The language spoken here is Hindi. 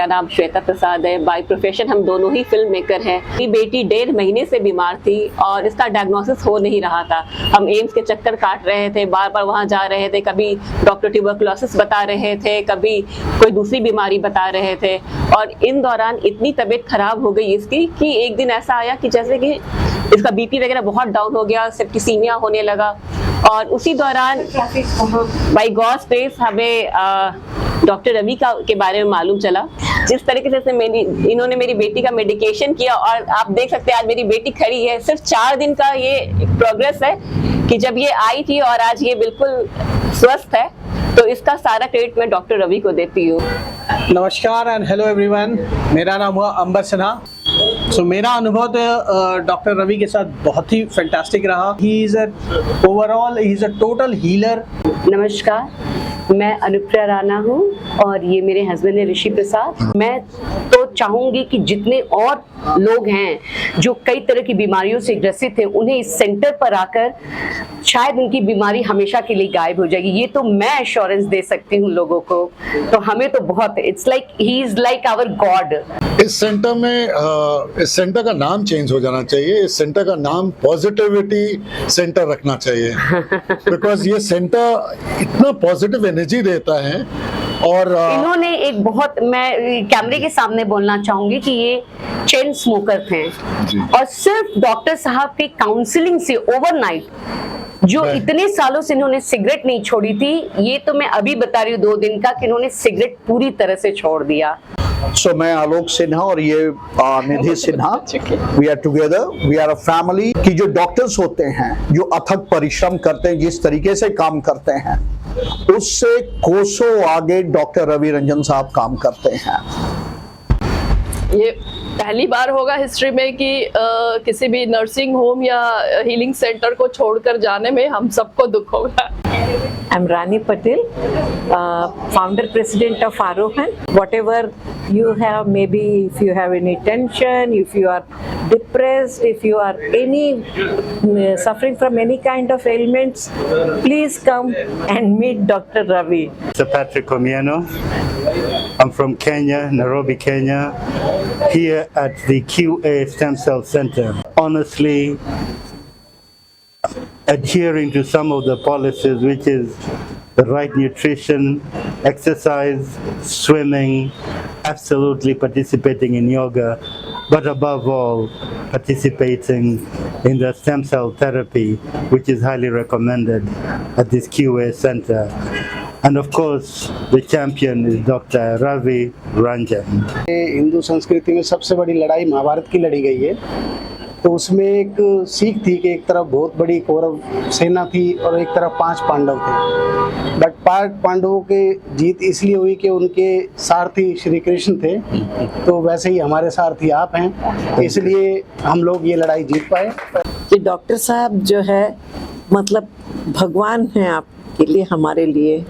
मेरा नाम श्वेता प्रसाद है। बाय प्रोफेशन हम दोनों ही फिल्म मेकर हैं। मेरी बेटी 1.5 महीने से बीमार थी और इसका डायग्नोसिस हो नहीं रहा था। हम एम्स के चक्कर काट रहे थे, बार बार वहाँ जा रहे थे, कभी डॉक्टर ट्यूबरकुलोसिस बता रहे थे, कभी कोई दूसरी बीमारी बता रहे थे। और इन दौरान इतनी तबीयत खराब हो गई इसकी कि एक दिन ऐसा आया कि जैसे कि इसका बीपी वगैरह बहुत डाउन हो गया, सेप्टिसीमिया होने लगा। और उसी दौरान बाय गॉड्स ग्रेस हमें डॉक्टर रवि के बारे में मालूम चला। जिस तरीके से इन्होंने मेरी बेटी का मेडिकेशन किया, और आप देख सकते हैं आज मेरी बेटी खड़ी है। सिर्फ 4 दिन का ये प्रोग्रेस है कि जब ये आई थी और आज ये बिल्कुल स्वस्थ है। तो इसका सारा क्रेडिट मैं डॉक्टर रवि को देती हूँ। नमस्कार एंड हेलो एवरीवन, मेरा नाम हुआ अंबर सिन्हा। मेरा अनुभव तो डॉक्टर रवि के साथ बहुत ही फैंटास्टिक रहा। He is a total healer. नमस्कार, मैं अनुप्रिया राणा हूँ और ये मेरे हस्बैंड है ऋषि प्रसाद। मैं तो चाहूँगी कि जितने और लोग हैं जो कई तरह की बीमारियों से ग्रसित हैं, उन्हें इस सेंटर पर आकर शायद उनकी बीमारी हमेशा के लिए गायब हो जाएगी। ये तो मैं एश्योरेंस दे सकती हूँ लोगों को। तो हमें तो बहुत, it's like he is like our god. इस सेंटर में इस सेंटर का नाम चेंज हो जाना चाहिए। इस सेंटर का नाम पॉजिटिविटी सेंटर रखना चाहिए, बिकॉज ये सेंटर इतना पॉजिटिव एनर्जी देता है। और इन्होंने एक बहुत, मैं कैमरे के सामने बोलना चाहूंगी कि ये चेन स्मोकर थे और सिर्फ डॉक्टर साहब के काउंसलिंग से ओवरनाइट जो इतने सालों से इन्होंने सिगरेट नहीं छोड़ी थी, ये तो मैं अभी बता रही हूँ 2 दिन का कि इन्होंने सिगरेट पूरी तरह से छोड़ दिया। मैं आलोक सिन्हा और ये Nidhi Sinha, we are together, we are a family. कि जो डॉक्टर्स होते हैं, जो अथक परिश्रम करते हैं, जिस तरीके से काम करते हैं, उससे कोसों आगे डॉक्टर रवि रंजन साहब काम करते हैं। ये पहली बार होगा हिस्ट्री में कि किसी भी नर्सिंग होम या हीलिंग सेंटर को छोड़कर जाने में हम सबको दुख होगा। I'm Rani Patel, founder president of Arohan. Whatever you have, maybe if you have any tension, if you are depressed, if you are suffering from any kind of ailments, please come and meet Dr. Ravi. Sir Patrick Omieno. I'm from Kenya, Nairobi, Kenya, here at the QA Stem Cell Center. Honestly, adhering to some of the policies, which is the right nutrition, exercise, swimming, absolutely participating in yoga, but above all, participating in the stem cell therapy, which is highly recommended at this QA center. And of course, the champion is Dr. Ravi Ranjan. Hindu संस्कृति में सबसे बड़ी लड़ाई महाभारत की लड़ी गई है। तो उसमें एक सीख थी कि एक तरफ बहुत बड़ी कौरव सेना थी और एक तरफ 5 पांडव थे। बट 5 पांडवों के जीत इसलिए हुई कि उनके सारथी श्री कृष्ण थे। तो वैसे ही हमारे सारथी आप हैं, इसलिए हम लोग ये लड़ाई जीत पाए। कि डॉक्टर साहब जो है, मतलब भगवान हैं आपके लिए, हमारे लिए।